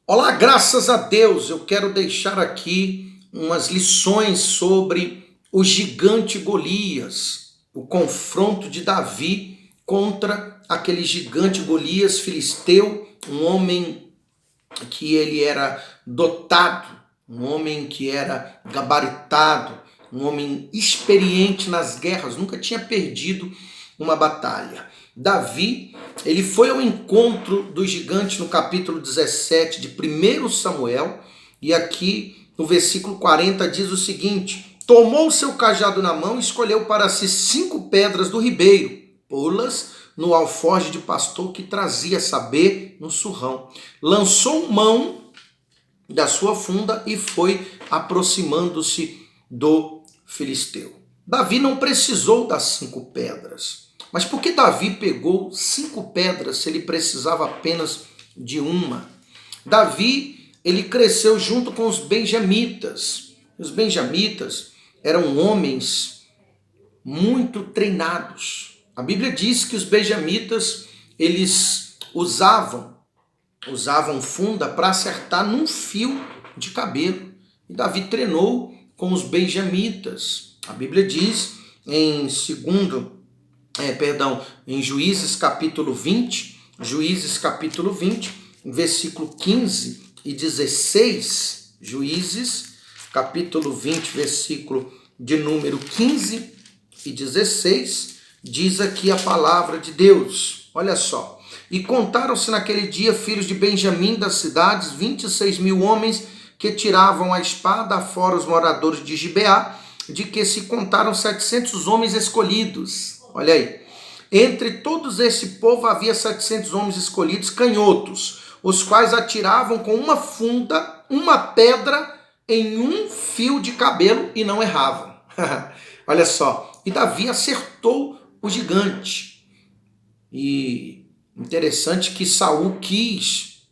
Olá, graças a Deus, eu quero deixar aqui umas lições sobre o gigante Golias, o confronto de Davi contra aquele gigante Golias filisteu, um homem que ele era dotado, um homem que era gabaritado, um homem experiente nas guerras, nunca tinha perdido uma batalha. Davi, ele foi ao encontro do gigante no capítulo 17 de 1 Samuel, e aqui no versículo 40 diz o seguinte: tomou o seu cajado na mão e escolheu para si 5 pedras do ribeiro, pô-las no alforje de pastor que trazia saber no surrão. Lançou mão da sua funda e foi aproximando-se do filisteu. Davi não precisou das 5 pedras. Mas por que Davi pegou 5 pedras se ele precisava apenas de uma? Davi, ele cresceu junto com os benjamitas. Os benjamitas eram homens muito treinados. A Bíblia diz que os benjamitas, eles usavam funda para acertar num fio de cabelo. E Davi treinou com os benjamitas. A Bíblia diz em em Juízes capítulo 20, versículo 15 e 16, Juízes capítulo 20, versículo de número 15 e 16, diz aqui a palavra de Deus. Olha só. E contaram-se naquele dia filhos de Benjamim das cidades, 26.000 homens que tiravam a espada, fora os moradores de Gibeá, de que se contaram 700 homens escolhidos. Olha aí. Entre todos esse povo havia 700 homens escolhidos, canhotos, os quais atiravam com uma funda, uma pedra em um fio de cabelo e não erravam. Olha só. E Davi acertou o gigante. E interessante que Saul quis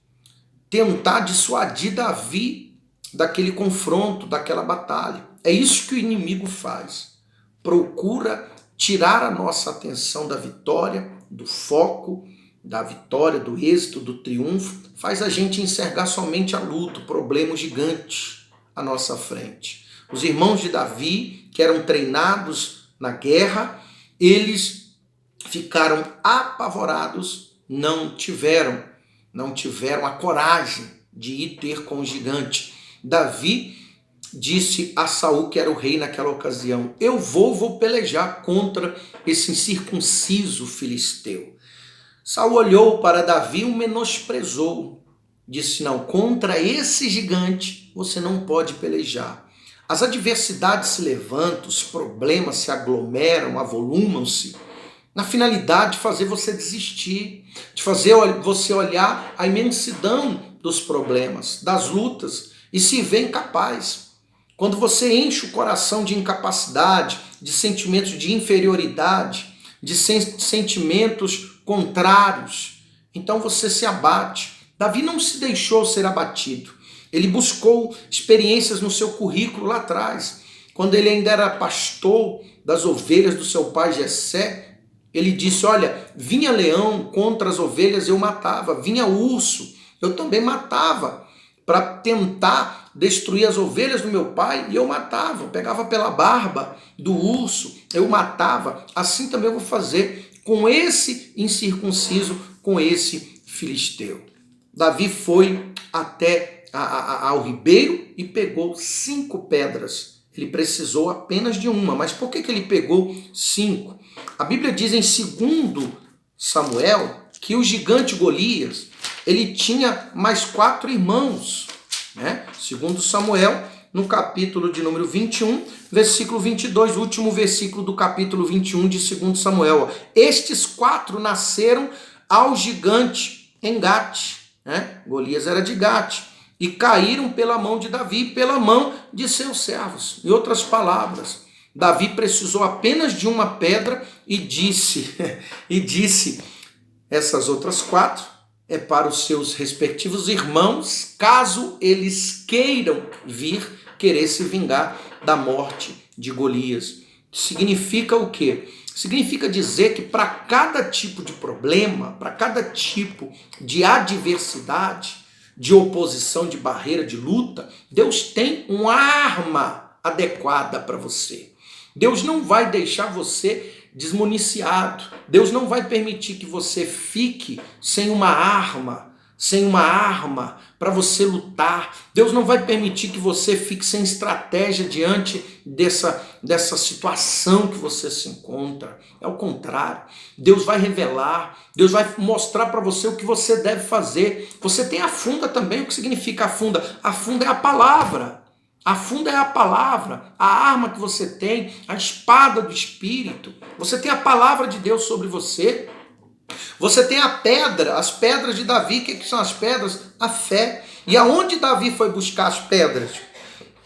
tentar dissuadir Davi daquele confronto, daquela batalha. É isso que o inimigo faz. Procura tirar a nossa atenção da vitória, do foco, da vitória, do êxito, do triunfo. Faz a gente enxergar somente a luta, o problema gigante à nossa frente. Os irmãos de Davi, que eram treinados na guerra, eles ficaram apavorados, não tiveram a coragem de ir ter com o gigante. Davi disse a Saul, que era o rei naquela ocasião: eu vou pelejar contra esse incircunciso filisteu. Saul olhou para Davi e o menosprezou. Disse: não, contra esse gigante você não pode pelejar. As adversidades se levantam, os problemas se aglomeram, avolumam-se, na finalidade de fazer você desistir, de fazer você olhar a imensidão dos problemas, das lutas, e se ver incapaz. Quando você enche o coração de incapacidade, de sentimentos de inferioridade, de sentimentos contrários, então você se abate. Davi não se deixou ser abatido. Ele buscou experiências no seu currículo lá atrás. Quando ele ainda era pastor das ovelhas do seu pai Jessé, ele disse: olha, vinha leão contra as ovelhas, eu matava. Vinha urso, eu também matava, para tentar destruir as ovelhas do meu pai, e eu matava. Eu pegava pela barba do urso, eu matava. Assim também eu vou fazer com esse incircunciso, com esse filisteu. Davi foi até ao ribeiro e pegou 5 pedras. Ele precisou apenas de uma. Mas por que ele pegou 5? A Bíblia diz em 2 Samuel que o gigante Golias, ele tinha mais 4 irmãos, né? 2 Samuel, no capítulo de número 21, versículo 22, o último versículo do capítulo 21 de 2 Samuel. Estes 4 nasceram ao gigante em Gate, né? Golias era de Gate, e caíram pela mão de Davi e pela mão de seus servos. Em outras palavras, Davi precisou apenas de uma pedra e disse, essas outras 4 é para os seus respectivos irmãos, caso eles queiram querer se vingar da morte de Golias. Significa o quê? Significa dizer que para cada tipo de problema, para cada tipo de adversidade, de oposição, de barreira, de luta, Deus tem uma arma adequada para você. Deus não vai deixar você desmuniciado. Deus não vai permitir que você fique sem uma arma para você lutar. Deus não vai permitir que você fique sem estratégia diante dessa situação que você se encontra. É o contrário. Deus vai revelar, Deus vai mostrar para você o que você deve fazer. Você tem a funda também. O que significa a funda? A funda é a palavra. A funda é a palavra, a arma que você tem, a espada do Espírito. Você tem a palavra de Deus sobre você. Você tem a pedra, as pedras de Davi. O que são as pedras? A fé. E aonde Davi foi buscar as pedras?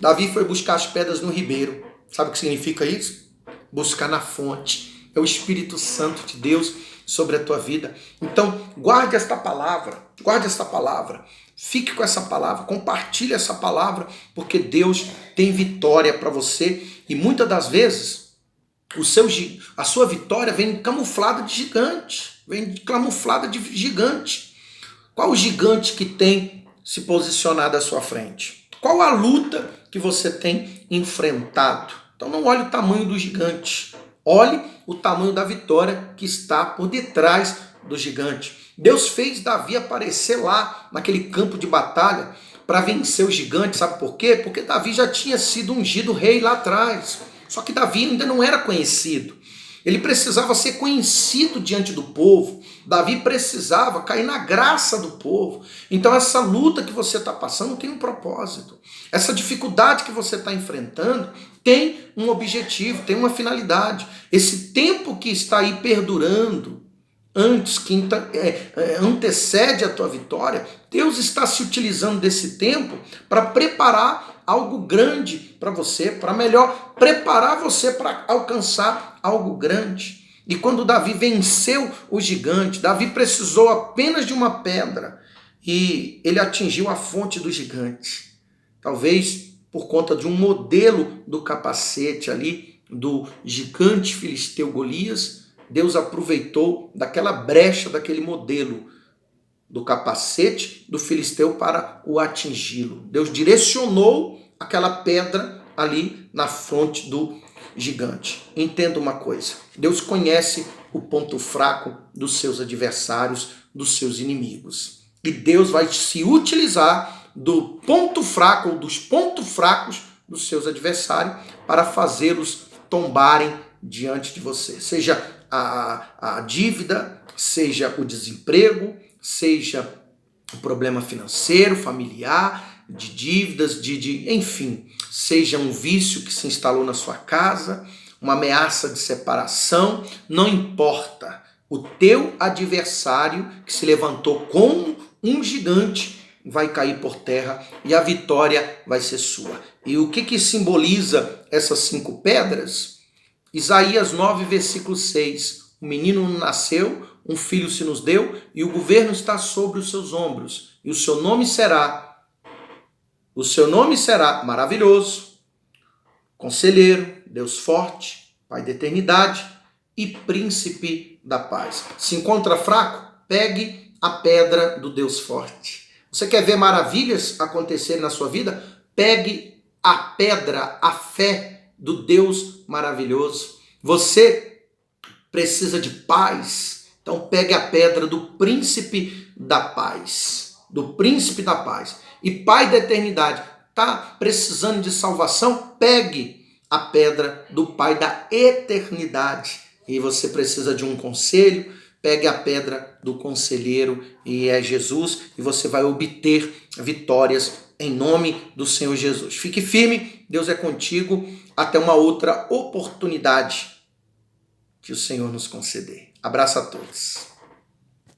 Davi foi buscar as pedras no ribeiro. Sabe o que significa isso? Buscar na fonte. É o Espírito Santo de Deus sobre a tua vida. Então, guarde esta palavra. Guarde esta palavra. Fique com essa palavra. Compartilhe essa palavra, porque Deus tem vitória para você. E muitas das vezes, a sua vitória vem camuflada de gigante. Vem camuflada de gigante. Qual o gigante que tem se posicionado à sua frente? Qual a luta que você tem enfrentado? Então não olhe o tamanho do gigante. Olhe o tamanho da vitória que está por detrás do gigante. Deus fez Davi aparecer lá naquele campo de batalha para vencer o gigante. Sabe por quê? Porque Davi já tinha sido ungido rei lá atrás. Só que Davi ainda não era conhecido. Ele precisava ser conhecido diante do povo. Davi precisava cair na graça do povo. Então essa luta que você está passando tem um propósito. Essa dificuldade que você está enfrentando tem um objetivo, tem uma finalidade. Esse tempo que está aí perdurando, que antecede a tua vitória, Deus está se utilizando desse tempo para preparar algo grande para você, para melhor preparar você para alcançar algo grande. E quando Davi venceu o gigante, Davi precisou apenas de uma pedra e ele atingiu a fonte do gigante. Talvez por conta de um modelo do capacete ali do gigante filisteu Golias, Deus aproveitou daquela brecha, daquele modelo do capacete do filisteu para o atingi-lo. Deus direcionou aquela pedra ali na fronte do gigante. Entenda uma coisa, Deus conhece o ponto fraco dos seus adversários, dos seus inimigos. E Deus vai se utilizar do ponto fraco ou dos pontos fracos dos seus adversários para fazê-los tombarem diante de você. Seja a dívida, seja o desemprego, seja o problema financeiro, familiar, de dívidas, enfim, seja um vício que se instalou na sua casa, uma ameaça de separação, não importa. O teu adversário que se levantou como um gigante vai cair por terra e a vitória vai ser sua. E o que simboliza essas 5 pedras? Isaías 9, versículo 6. O menino nasceu, um filho se nos deu, e o governo está sobre os seus ombros. E o seu nome será maravilhoso, conselheiro, Deus forte, Pai da eternidade e príncipe da paz. Se encontra fraco? Pegue a pedra do Deus forte. Você quer ver maravilhas acontecerem na sua vida? Pegue a pedra, a fé do Deus maravilhoso. Você precisa de paz, então pegue a pedra do príncipe da paz, e Pai da eternidade. Está precisando de salvação? Pegue a pedra do Pai da eternidade. E você precisa de um conselho? Pegue a pedra do conselheiro, e é Jesus, e você vai obter vitórias em nome do Senhor Jesus. Fique firme, Deus é contigo. Até uma outra oportunidade que o Senhor nos conceder. Abraço a todos.